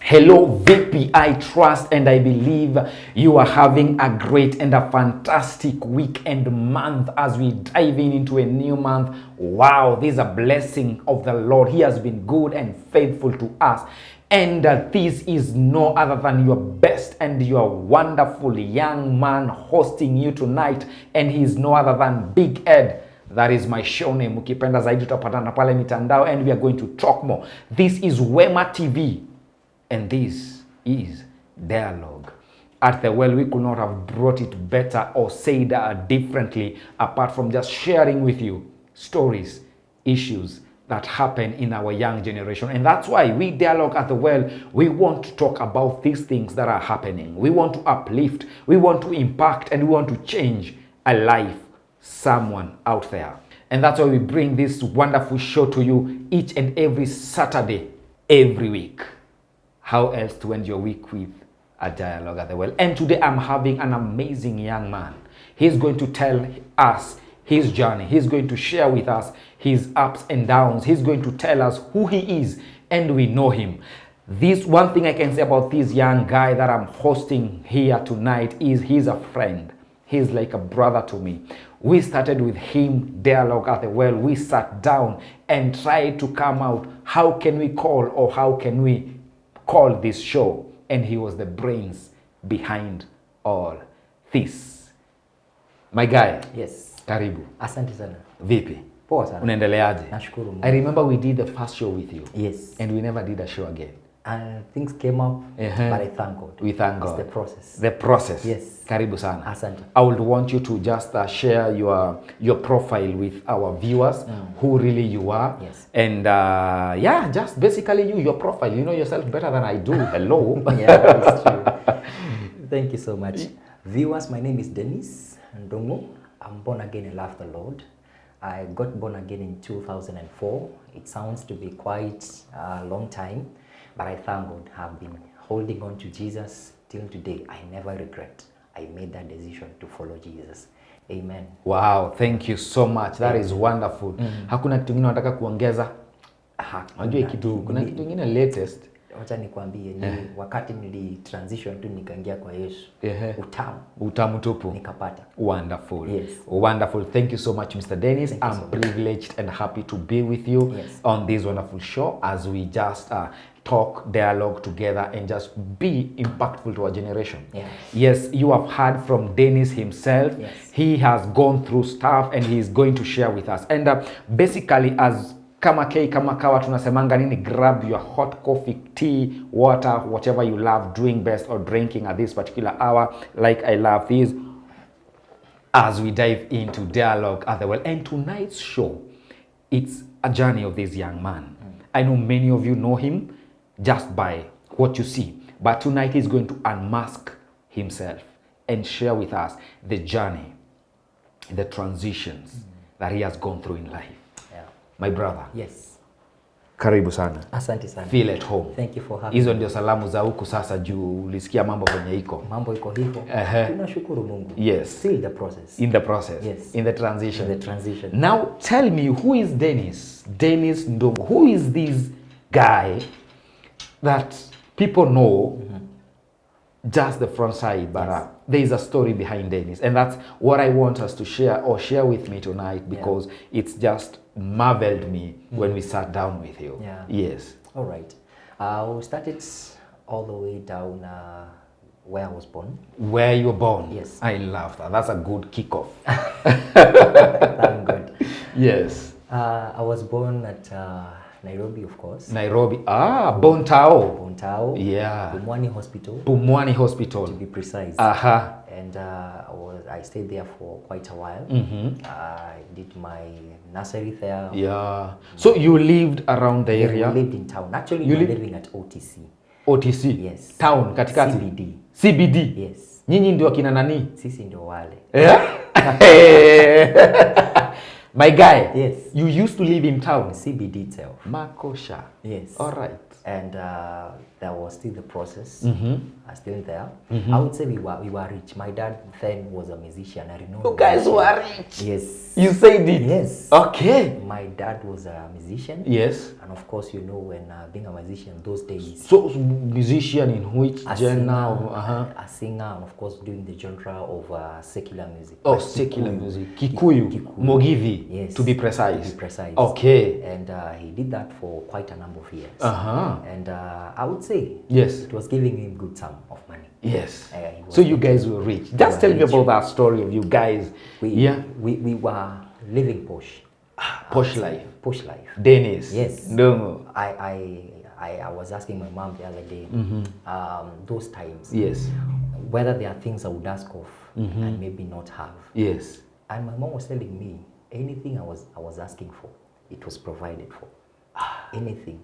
Hello VP, I trust and I believe you are having a great and a fantastic week and month as we dive into a new month. Wow, this is a blessing of the Lord. He has been good and faithful to us. And this is no other than your best and your wonderful young man hosting you tonight. And he is no other than Big Ed. That is my show name. Ukipenda zaidi tutapatana pale mitandao and we are going to talk more. This is Wema TV. And this is Dialogue. At the well, we could not have brought it better or said differently apart from just sharing with you stories, issues that happen in our young generation. And that's why we Dialogue at the well, we want to talk about these things that are happening. We want to uplift, we want to impact, and we want to change a life, someone out there. And that's why we bring this wonderful show to you each and every Saturday, every week. How else to end your week with a Dialogue at the well? And today I'm having an amazing young man. He's going to tell us his journey. He's going to share with us his ups and downs. He's going to tell us who he is, and we know him. This one thing I can say about this young guy that I'm hosting here tonight is he's a friend. He's like a brother to me. We started with him Dialogue at the well. We sat down and tried to come out. How can we call or how can we call this show? And he was the brains behind all this. My guy. Yes. Karibu. Asante sana. Vipi? Poa sana. Unaendeleaje? Nashukuru Mungu. I remember we did the first show with you. Yes. And we never did a show again. Things came up, but I thank God. We thank God. It's the process. The process. Yes. Karibu sana. Asante. I would want you to just share your profile with our viewers, who really you are. Yes. And yeah, just basically your profile. You know yourself better than I do. Hello. Yeah, that's true. Thank you so much. Viewers, my name is Dennis Ndongo. I'm born again and love the Lord. I got born again in 2004. It sounds to be quite a long time, but I thank God. I've been holding on to Jesus till today. I never regret. I made that decision to follow Jesus. Amen. Wow, thank you so much. That is wonderful. Hakuna kitu kingine nataka kuongeza? Unajua kuna kitu kingine latest. Wacha nikwambie ni wakati transition tu nikaingia kwa Yesu. Utamu tupu. Nikapata. Wonderful. Yes. Wonderful. Thank you so much, Mr. Dennis. I'm privileged and happy to be with you on this wonderful show as we just talk, dialogue together and just be impactful to our generation. Yes, you have heard from Dennis himself. He has gone through stuff and he is going to share with us. And basically, as kama kawa tunasemanga nini, grab your hot coffee, tea, water, whatever you love doing best or drinking at this particular hour, like I love this, as we dive into Dialogue at the well. And tonight's show, it's a journey of this young man. I know many of you know him just by what you see, but tonight he's going to unmask himself and share with us the journey, the transitions that he has gone through in life. My brother. Yes. Karibu sana. Asante sana. Feel at home. Thank you for having Hizo ndio salamu za huku sasa juu ulisikia mambo kwenye iko. Mambo iko hivyo. Tunashukuru Mungu. Yes. Still the process. In the process. Yes. In the transition. In the transition. Now tell me, who is Dennis? Dennis Ndongo. Who is this guy that people know just the front side, but there is a story behind Dennis, and that's what I want us to share with me tonight, because it's just marveled me when we sat down with you. Yes. All right. We started all the way down where I was born. Where you were born? Yes. I love that. That's a good kickoff. Thank God. Yes. I was born at Nairobi, of course. Nairobi. Bontao. Bontao. Yeah. Pumwani Hospital. Pumwani Hospital. To be precise. And I stayed there for quite a while. I did my nursery there. Yeah. So you lived around the area? I lived in town. Actually, you were living at OTC. OTC? Yes. Town, katikati? CBD. CBD? Yes. Nyinyi ndio akina nani? Sisi ndio wale. My guy. Yes. You used to live in town? CBD itself. Makosha. Yes. All right. And there was still the process, still there. Mm-hmm. I would say we were rich. My dad then was a musician. I remember. You guys were rich. Yes. You said it. Yes. Okay. My dad was a musician. Yes. And of course, you know, when being a musician those days. So musician in which genre? A singer, and of course doing the genre of secular music. Oh, secular music. Kikuyu. Mogithi. Yes. To be precise. To be precise. Okay. And he did that for quite a number of years. And I would say yes, it was giving him good sum of money. Yes. So you guys were rich. Just tell me about that story of you guys. We were living posh. Posh life. Posh life. Dennis. Yes. No. I was asking my mom the other day, those times. Yes. Whether there are things I would ask of and maybe not have. Yes. And my mom was telling me anything I was asking for, it was provided for. Anything.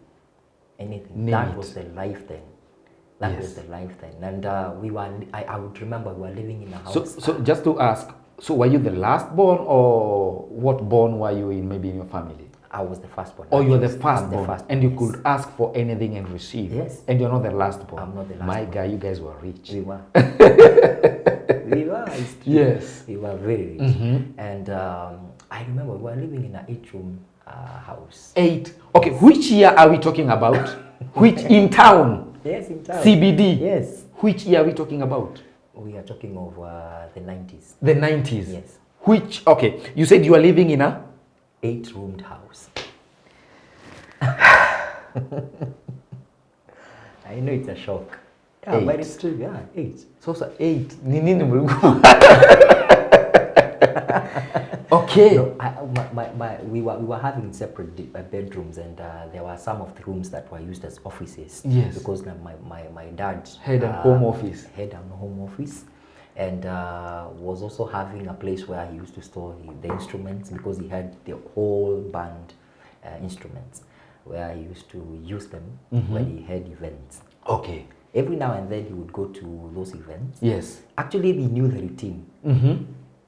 That was the life then. That was the life then. And I would remember we were living in a house. So just to ask, so were you the last born, or what born were you in, maybe in your family? I was the firstborn. Oh, you were the firstborn, and you yes. could ask for anything and receive. Yes. And you're not the last born. I'm not the last My born. guy, you guys were rich. We were. We were. It's true. Yes. We were very rich. And I remember we were living in an 8-room house. 8. Okay, which year are we talking about? Which in town? Yes, in town. CBD? Yes. Which year are we talking about? We are talking of the 90s. The 90s? Yes. Which, okay, you said you are living in a? 8-roomed house. I know it's a shock. Yeah, 8. But it's true, yeah, 8. So 8. Okay. No, we were having separate bedrooms, and there were some of the rooms that were used as offices. Yes. Because my dad had a home office. Had a home office, and was also having a place where he used to store the instruments, because he had the whole band instruments where he used to use them when he had events. Okay. Every now and then he would go to those events. Yes. Actually, we knew the routine.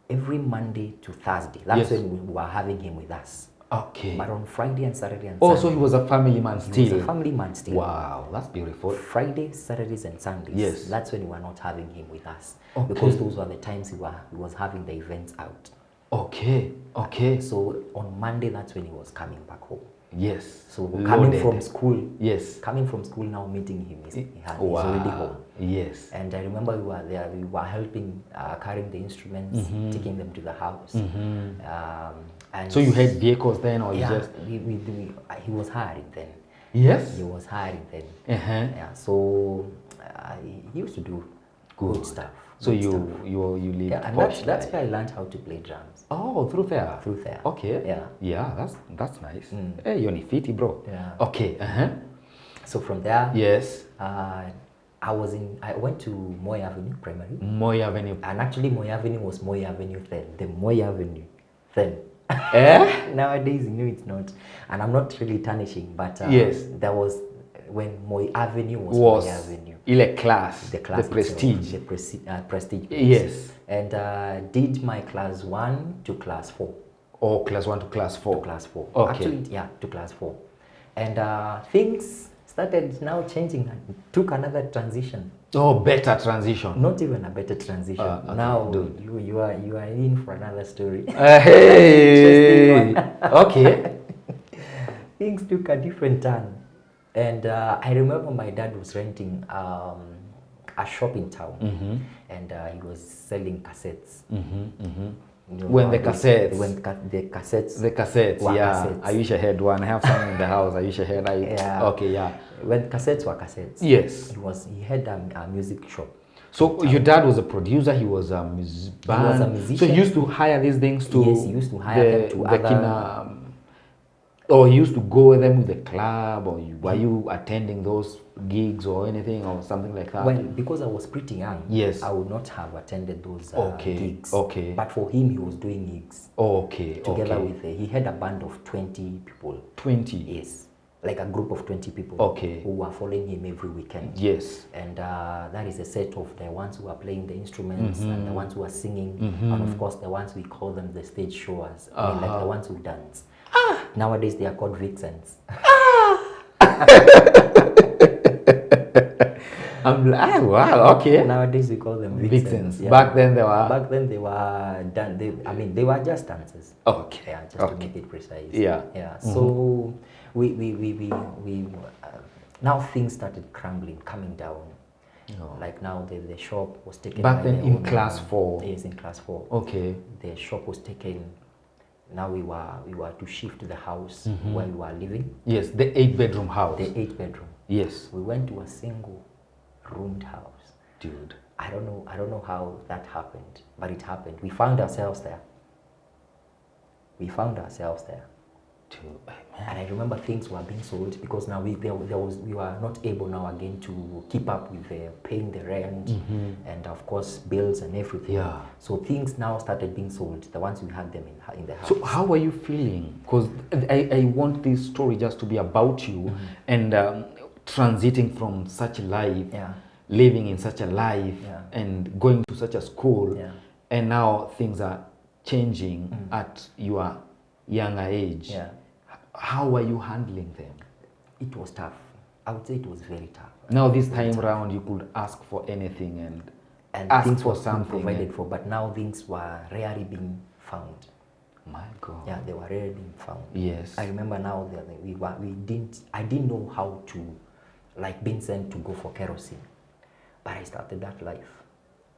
Every Monday to Thursday. That's when we were having him with us. Okay. But on Friday and Saturday and Sunday. Oh, so he was a family man still. He was a family man still. Wow, that's beautiful. Friday, Saturdays and Sundays. Yes. That's when we were not having him with us. Okay. Because those were the times he was having the events out. Okay. Okay. So on Monday, that's when he was coming back home. Yes. So coming from school. Yes. Coming from school now, meeting him, he's already home. Yes. And I remember we were there. We were helping carrying the instruments, taking them to the house. And so you had vehicles then, or yeah, you just? He was hiring then. Yes. He was hiring then. Yeah. So he used to do good stuff. So you lived. Yeah, and that's where I learned how to play drums. Oh, through there. Through there. Okay. Yeah. Yeah, that's nice. Hey, you're fitty, bro. Yeah. Okay. So from there. Yes. I went to Moy Avenue Primary. Moy Avenue. And actually Moy Avenue was Moy Avenue then. The Moy Avenue then. Nowadays, it's not. And I'm not really tarnishing, but yes. There was, when Moy Avenue was Moy Avenue. The class. The prestige. The prestige. Yes. And did my class 1 to class 4. Oh, class 1 to class 4. To class 4. Okay. Actually, yeah, to class 4. And things started now changing. Took another transition. Oh, better transition. Not even a better transition. Okay, now you are in for another story. Hey. Okay. Things took a different turn, and I remember my dad was renting a shop in town, and he was selling cassettes. When the cassettes. The cassettes. The cassettes, yeah. Cassettes. I wish I had one. I have some in the house. I wish I had. Yeah. Okay, yeah. When cassettes were cassettes. Yes. He had a music shop. So your dad was a producer. He was a musician. He was a musician. So he used to hire these things to. Yes, he used to hire them to other. Or he used to go with them with the club, or were you attending those gigs or anything or something like that? Well, because I was pretty young, yes, I would not have attended those gigs. Okay. But for him, he was doing gigs. Okay. Together with he had a band of 20 people. 20. Yes, like a group of 20 people. Okay. Who were following him every weekend. Yes. And that is a set of the ones who are playing the instruments and the ones who are singing, and of course the ones we call them the stage showers. I mean, like the ones who dance. Nowadays they are called vixens. Wow, okay. Nowadays we call them vixens. Vixens. Back then they were. Back then they were they were just dancers. Okay. Yeah, just to make it precise. Yeah. Yeah. So we now things started crumbling, coming down. Oh. Like now the shop was taken. Back by then the in owner. class 4. Yes, in class 4. Okay. The shop was taken. Now we were to shift the house where we were living. Yes, the 8-bedroom house. The 8-bedroom. Yes. We went to a single roomed house. Dude. I don't know how that happened, but it happened. We found ourselves there. We found ourselves there. Dude, And I remember things were being sold because now we were not able now again to keep up with paying the rent and of course bills and everything. Yeah. So things now started being sold. The ones we had them in the house. So how are you feeling? Because I want this story just to be about you and transiting from such a life, living in such a life and going to such a school, and now things are changing at your younger age. Yeah. How are you handling them? It was tough. I would say it was very tough. Now this time round you could ask for anything and ask things for were something provided for, but now things were rarely being found. My God. Yeah, they were rarely being found. Yes. I remember now that I didn't know how to, like, being sent to go for kerosene, but I started that life.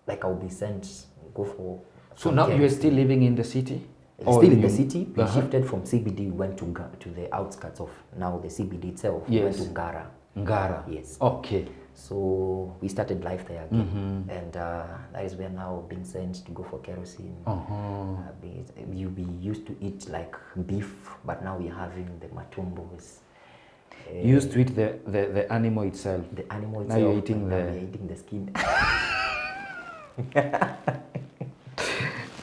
Like I would be sent go for. So now you are still living in the city? Still in the city. We shifted from CBD. We went to the outskirts of now the CBD itself. Yes. We went to Ngara. Ngara. Yes. Okay. So we started life there again, and that is where now being sent to go for kerosene. You be used to eat like beef, but now we're having the matumbos. You used to eat the animal itself. The animal Now itself. you're eating we're eating the skin.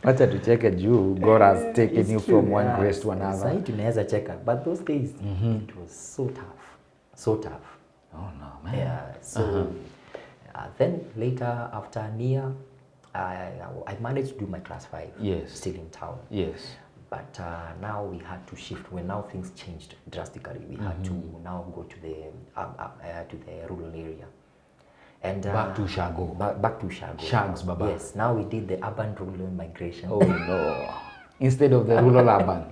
Wacha tucheke juu God has taken you from one grace to another. Sasa tunaweza cheka, but those days it was so tough, so tough. Oh no, man. Yeah. So then later, after a year, I managed to do my class 5. Yes. Still in town. Yes. But now we had to shift. When now things changed drastically, we had to now go to the rural area. And Back to Shago. Back to Shago. Shags, Baba. Yes. Now we did the urban rural migration. Oh no. Instead of the rural urban.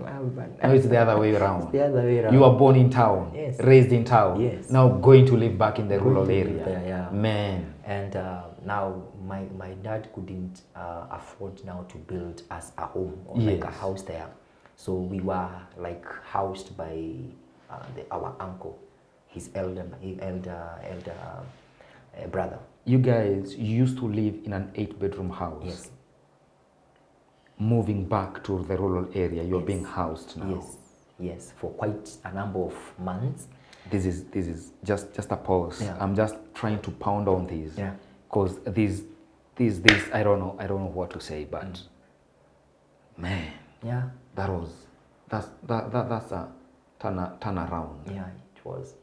Now it's the other way around. It's the other way around. You were born in town, Yes. raised in town. Yes. Now going to live back in the rural to live area. there, yeah. Man. And now my dad couldn't afford now to build us a home or like a Yes. house there. So we were like housed by our uncle, his elder brother. You guys used to live in an 8-bedroom house. Yes. Moving back to the rural area, you're Yes. being housed now. Yes. Yes. For quite a number of months. This is just a pause. Yeah. I'm just trying to pound on this. Yeah. Because this I don't know what to say, but man, Yeah. that's a turn around. Yeah. It was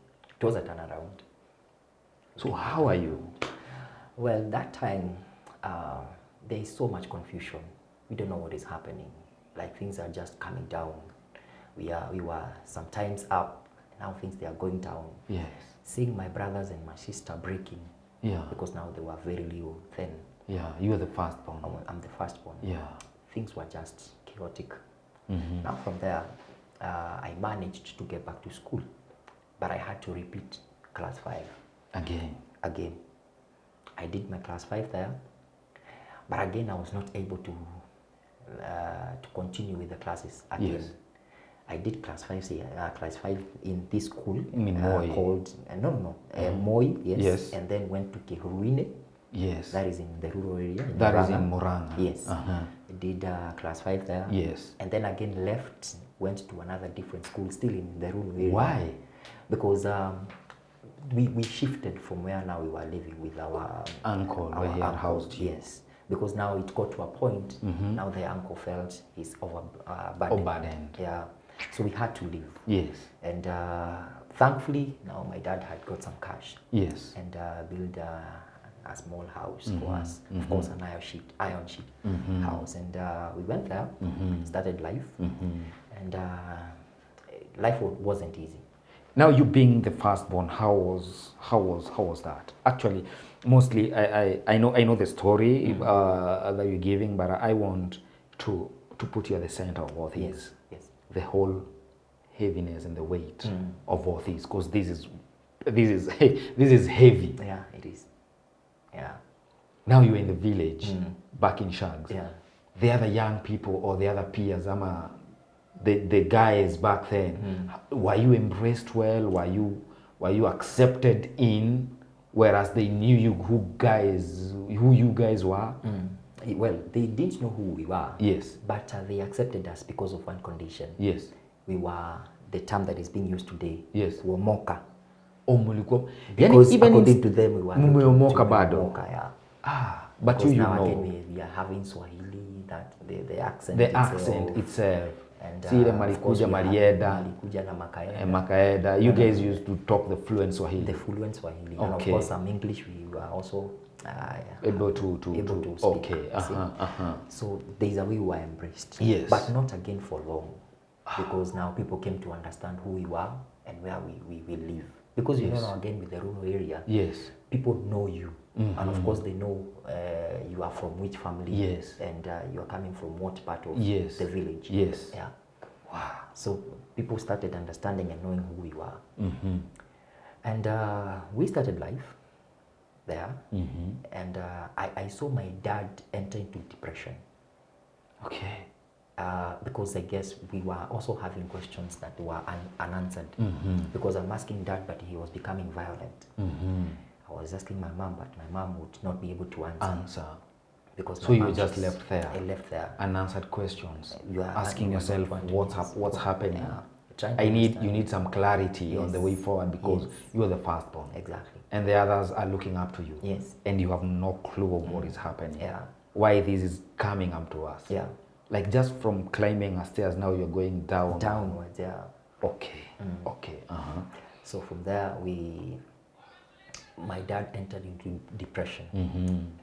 a turnaround. So how are you? Well, that time there is so much confusion. We don't know what is happening. Like things are just coming down. We were sometimes up. Now things they are going down. Yes. Seeing my brothers and my sister breaking. Yeah. Because now they were very little, thin. Yeah. You are the firstborn. I'm the firstborn. Yeah. Things were just chaotic. Now from there, I managed to get back to school, but I had to repeat class 5 again. I did my class 5 there, but again I was not able to continue with the classes again. Yes. I did class 5 here, class 5 in this school Moi? called Moi, yes. Yes. And then went to Kehuruine. Yes. That is in the rural area. That is in Murang'a. Murang'a. Yes. I did class 5 there. Yes. And then again left, went to another different school, still in the rural area. Why? Because we shifted from where now we were living with our Uncle, where he had housed you. Yes. Because now it got to a point, now the uncle felt he's overburdened. Yeah. So we had to leave. Yes. And thankfully, now my dad had got some cash. Yes. And built a small house for us. Of course, an iron sheet house. And we went there, started life. And life wasn't easy. Now you being the firstborn, how was that? Actually, mostly I know the story that you're giving, but I want to put you at the center of all these. Yes. The whole heaviness and the weight of all these, because this is heavy. Yeah, it is. Yeah. Now you're in the village, back in Shags. Yeah. The other young people or the other peers, the guys back then, were you embraced well? Were you accepted in? Whereas they knew who you guys were. Well, they didn't know who we were. Yes. But they accepted us because of one condition. Yes. We were the term that is being used today. Yes. We were moka. Oh, mulikuwa. Because according to them, we were moka bado. Moka, yeah. But because you now know. again we are having Swahili, that the accent. The accent itself. And Sile malikuja marieda. Malikuja na makaeda. Makaeda. You guys used to talk the fluent Swahili. The fluent Swahili. Okay. And of course some English we were also able to speak. Okay. So there's a way we were embraced. Yes. But not again for long. Because now people came to understand who we were and where we live. Because you know again with the rural area, yes, people know you. And of course they know you are from which family. Yes. And you are coming from what part of yes. the village. Yes. Yeah. Wow. So people started understanding and knowing who we were. And we started life there. And I saw my dad enter into depression. Okay. Because I guess we were also having questions that were unanswered. Because I'm asking dad, but he was becoming violent. I was asking my mom, but my mom would not be able to answer. Because so you just left there? I left there. Unanswered questions. You are asking yourself, what's happening? Yeah. You need some clarity on the way forward, because you are the firstborn. Exactly. And the others are looking up to you. Yes. And you have no clue of what is happening. Yeah. Why this is coming up to us. Yeah. Like just from climbing a stairs, now you're going down. Downwards, yeah. Okay. Okay. So from there, my dad entered into depression.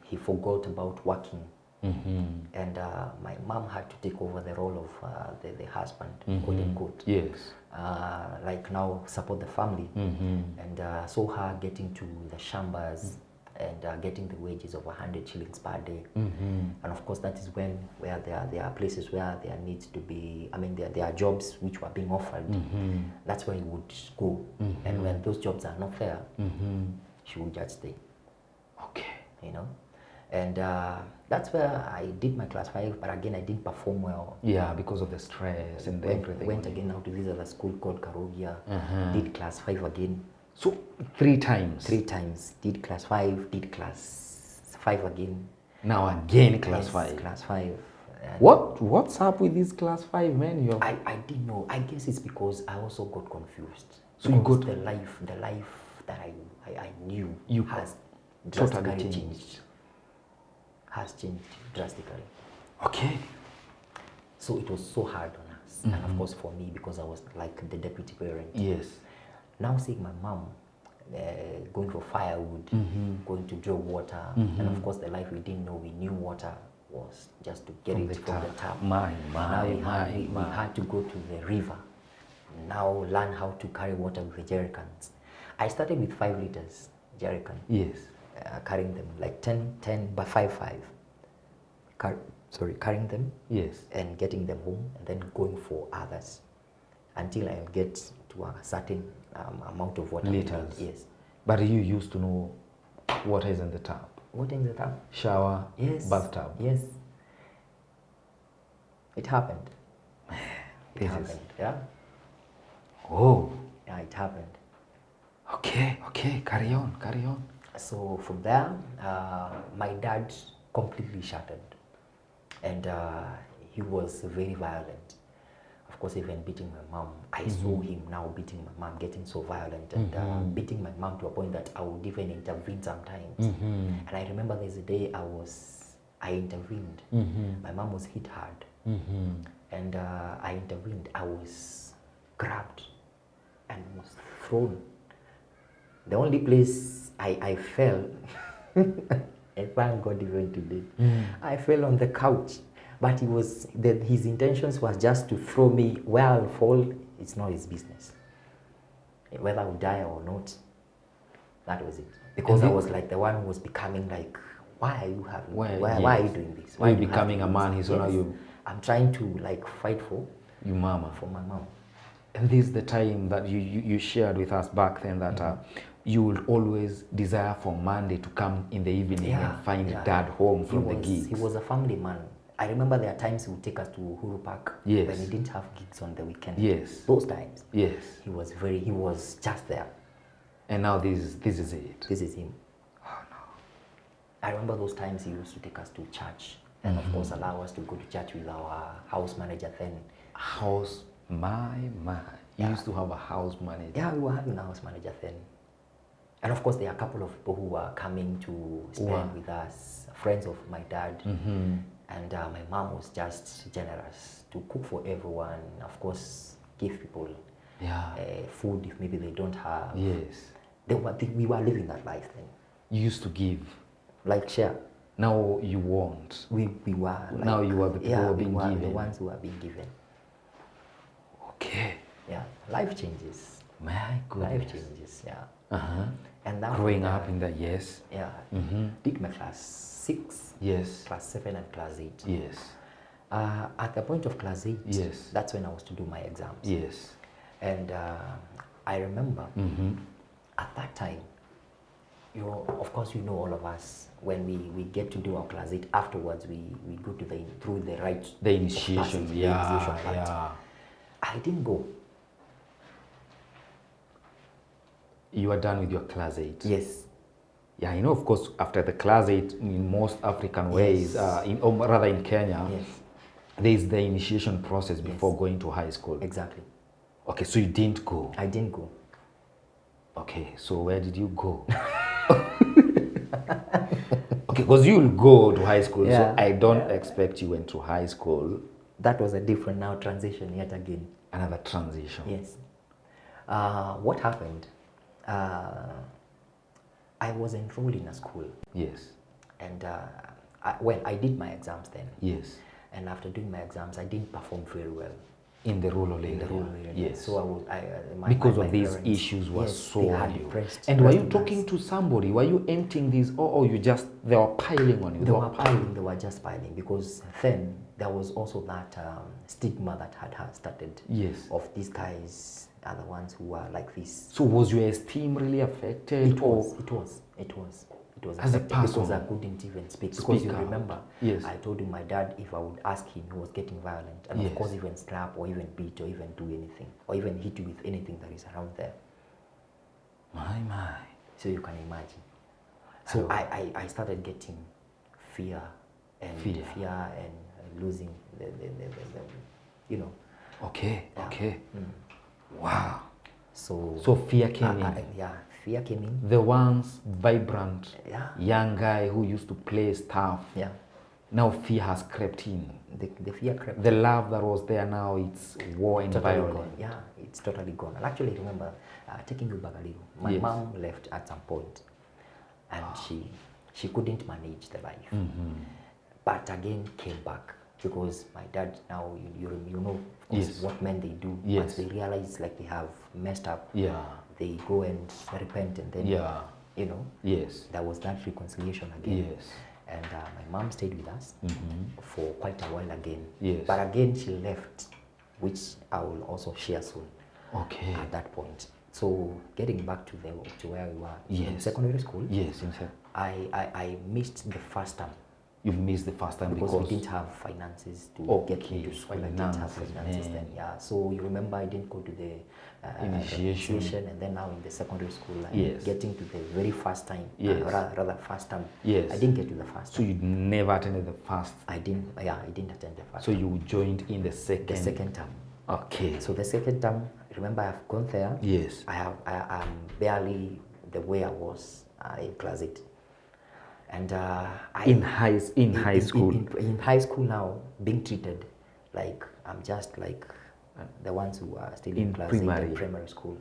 He forgot about working. And my mom had to take over the role of the husband, quote unquote. Yes. Like now support the family. And saw her getting to the shambas and getting the wages of 100 shillings per day. And of course that is where there are places where there needs to be, there are jobs which were being offered. That's where you would go. And when those jobs are not fair, she would just stay. Okay. You know? And that's where I did my class 5, but again I didn't perform well. Yeah, because of the stress and everything. Went again out to this other school called Karogia, did class 5 again. So 3 times? 3 times. Did class 5, did class 5 again. Now again class 5? Class 5. What's up with this class 5, man? I didn't know. I guess it's because I also got confused. So you got... The life that I knew has totally drastically changed. Has changed drastically. Okay. So it was so hard on us. And of course for me, because I was like the deputy parent. Yes. Now seeing my mom going for firewood, going to draw water, and of course the life we didn't know, we knew water was just to get from the tap. Now we had to go to the river, now learn how to carry water with the jerry cans. I started with 5 liters jerry can. Yes. Carrying them like 10 by 5. Carrying them. Yes. And getting them home, and then going for others until I'll get to a certain amount of water. Liters. Yes. But you used to know what is in the tap? What in the tap? Shower. Yes. Bathtub. Yes. It happened. It happened. Is... Yeah. Oh. Yeah, it happened. Okay. Carry on. So from there, my dad completely shattered, and he was very violent. Of course, even beating my mom. I saw him now beating my mom, getting so violent, and beating my mom to a point that I would even intervene sometimes. And I remember there's a day I intervened. My mom was hit hard, and I intervened. I was grabbed and was thrown. The only place I fell, and thank God even today, I fell on the couch. But his intentions was just to throw me where I'll fall. It's not his business. whether I would die or not. That was it. Because I was like the one who was becoming like, why are you having? Why are you doing this? Why are you becoming a man? So now you. I'm trying to like fight for your mama. For my mom. And this is the time that you shared with us back then that you will always desire for Monday to come in the evening and find dad home from the gigs. He was a family man. I remember there are times he would take us to Uhuru Park when he didn't have gigs on the weekend. Yes. Those times. Yes. He was just there. And now this is it. This is him. Oh no. I remember those times he used to take us to church and of course allow us to go to church with our house manager then. You used to have a house manager. Yeah, we were having a house manager then. And of course there are a couple of people who were coming to spend with us, friends of my dad. And my mom was just generous to cook for everyone, of course give people food if maybe they don't have. Yes. We were living that life then. You used to give. Like share. Now you won't. We were. Like, now you are the people who are being given. The ones who are being given. Okay. Yeah, life changes. My goodness. Life changes, yeah. And that growing up in the Yeah. Did my class 6. Yes. Class 7 and class 8. Yes. At the point of class 8, yes, that's when I was to do my exams. Yes. And I remember at that time, of course, all of us, when we get to do our class 8, afterwards we go to the initiation. Yeah. I didn't go. You are done with your class 8? Yes. Yeah, of course, after the class 8, in most African ways, rather in Kenya, there is the initiation process before going to high school. Exactly. Okay, so you didn't go? I didn't go. Okay, so where did you go? Okay, because you'll go to high school, so I don't expect you went to high school. That was a different transition yet again. Another transition. Yes. What happened? I was enrolled in a school. Yes. And I did my exams then. Yes. And after doing my exams, I didn't perform very well. In the rural area. In the rural area. Yes. So because of these issues were so on you. And were you talking to somebody? Were you emptying these, or they were piling on you? They were piling. They were just piling, because then there was also that stigma that had started. Yes. Of these guys are the ones who are like this. So was your esteem really affected? It was. As a person? Because I couldn't even speak. Because you remember, yes, I told you my dad, if I would ask him, he was getting violent. And of course, even slap or even beat or even do anything. Or even hit you with anything that is around there. My. So you can imagine. So I started getting fear and losing the Okay. Wow. So fear came in. Fear came in. The once vibrant young guy who used to play stuff. Yeah. Now fear has crept in. The fear crept in. The love that was there, now it's war and violence. Gone. Yeah, it's totally gone. And actually, remember, taking you back a little, my mom left at some point, and she couldn't manage the life. But again came back, because my dad now, you know, of course, what men they do. Once they realize like they have messed up, they go and repent, and then there was that reconciliation again. Yes. And my mom stayed with us for quite a while again. Yes. But again she left, which I will also share soon. Okay. At that point. So getting back to where we were in secondary school. Yes, I missed the first term. You missed the first time because we didn't have finances to get into school. I didn't have finances then. Yeah. So you remember, I didn't go to the initiation, and then now in the secondary school, getting to the very first time, rather first time. Yes. I didn't get to the first time. So you never attended the first? I didn't. Yeah, I didn't attend the first. So you joined in the second. The second term. Okay. So the second term, remember, I've gone there. Yes. I'm barely the way I was in class 8. And in high school. In high school now, being treated like I'm just like the ones who are still in class 8 in primary school,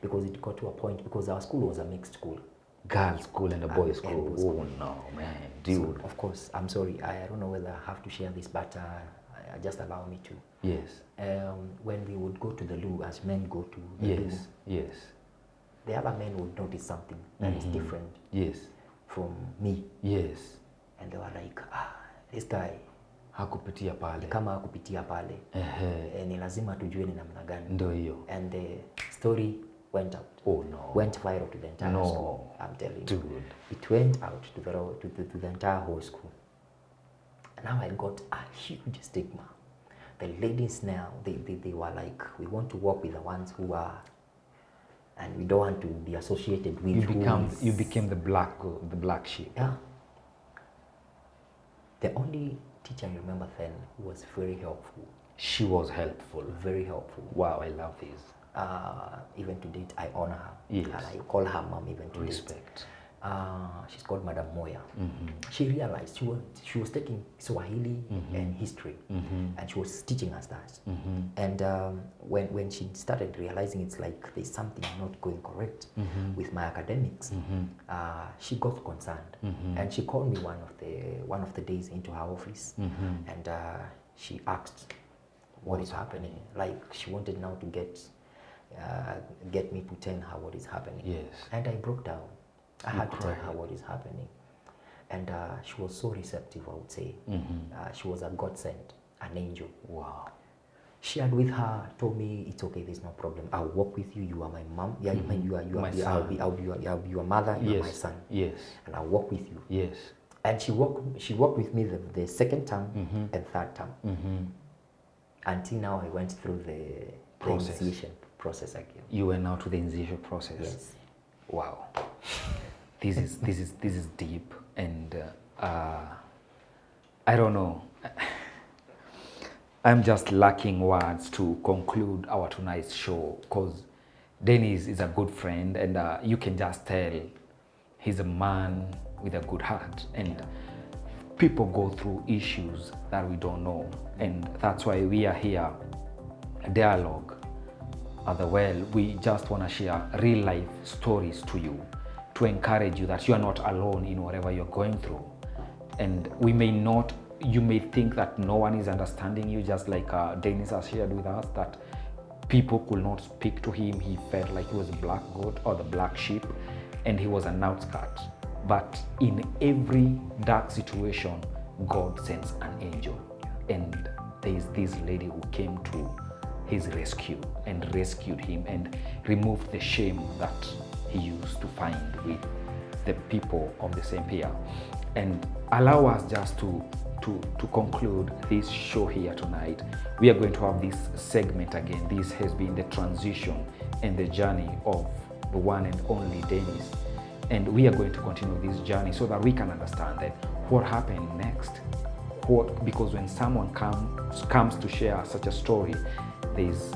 because it got to a point, because our school was a mixed school. Girls' school and a boys' school. Oh no, man, dude. So, of course, I'm sorry. I don't know whether I have to share this, but just allow me to. Yes. When we would go to the loo, as men go to the loo. Yes. the other men would notice something that is different Yes. from me. Yes. And they were like, this guy Hakupitia pale. kama hakupitia pale. Ni lazima tujue ni namna gani. Ndio hiyo. And the story went out. Oh no. Went viral to the entire school. I'm telling you. Dude. It went out to the entire whole school. Now I got a huge stigma. The ladies now, they were like, we want to work with the ones who are, and we don't want to be associated with. You became the black sheep. Yeah. The only teacher I remember then who was very helpful. She was helpful. Very helpful. Wow, I love this. Even to date, I honor her. Yes. And I call her mom even to Respect. date. She's called Madam Moya. She realized she was taking Swahili and history, and she was teaching us that. And when she started realizing it's like there's something not going correct with my academics, she got concerned, and she called me one of the days into her office, and she asked what is happening. Like she wanted now to get me to tell her what is happening. Yes. And I broke down. I had to tell her what is happening. And she was so receptive, I would say. She was a godsend, an angel. Wow. Shared with her, told me, it's okay, there's no problem. I'll walk with you, you are my mom. Yeah, I'll be your mother, you're my son. Yes. And I'll walk with you. Yes. And she walked with me the second term and third term. Until now I went through the initiation process again. You went now to the initiation process. Yes. Wow. This is deep, and I don't know. I'm just lacking words to conclude our tonight's show, because Dennis is a good friend, and you can just tell he's a man with a good heart, and people go through issues that we don't know, and that's why we are here, a dialogue at the well. We just want to share real life stories to you, to encourage you that you are not alone in whatever you're going through. And you may think that no one is understanding you, just like Dennis has shared with us, that people could not speak to him. He felt like he was a black goat or the black sheep, and he was an outcast. But in every dark situation, God sends an angel. And there is this lady who came to his rescue and rescued him and removed the shame that he used to find with the people of the same peer. And allow us just to conclude this show here tonight. We are going to have this segment again. This has been the transition and the journey of the one and only Dennis. And we are going to continue this journey so that we can understand that what happened next. Because when someone comes to share such a story, there's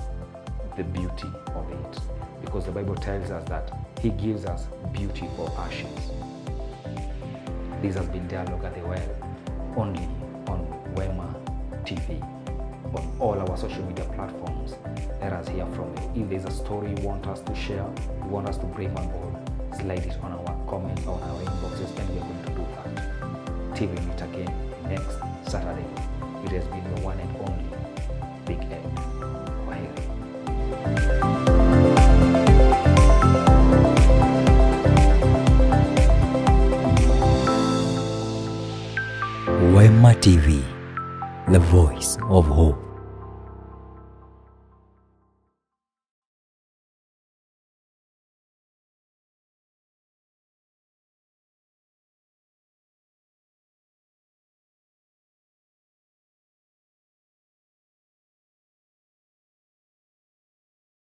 the beauty of it. Because the Bible tells us that He gives us beauty for ashes. This has been Dialogue at the Well, only on Wema TV, on all our social media platforms. Let us hear from you. If there's a story you want us to share, you want us to bring on board, slide it on our comments, on our inboxes, and we are going to do that. Till we meet again next Saturday. It has been the one and only Big Ed. Kwaheri. Wema TV, the voice of hope.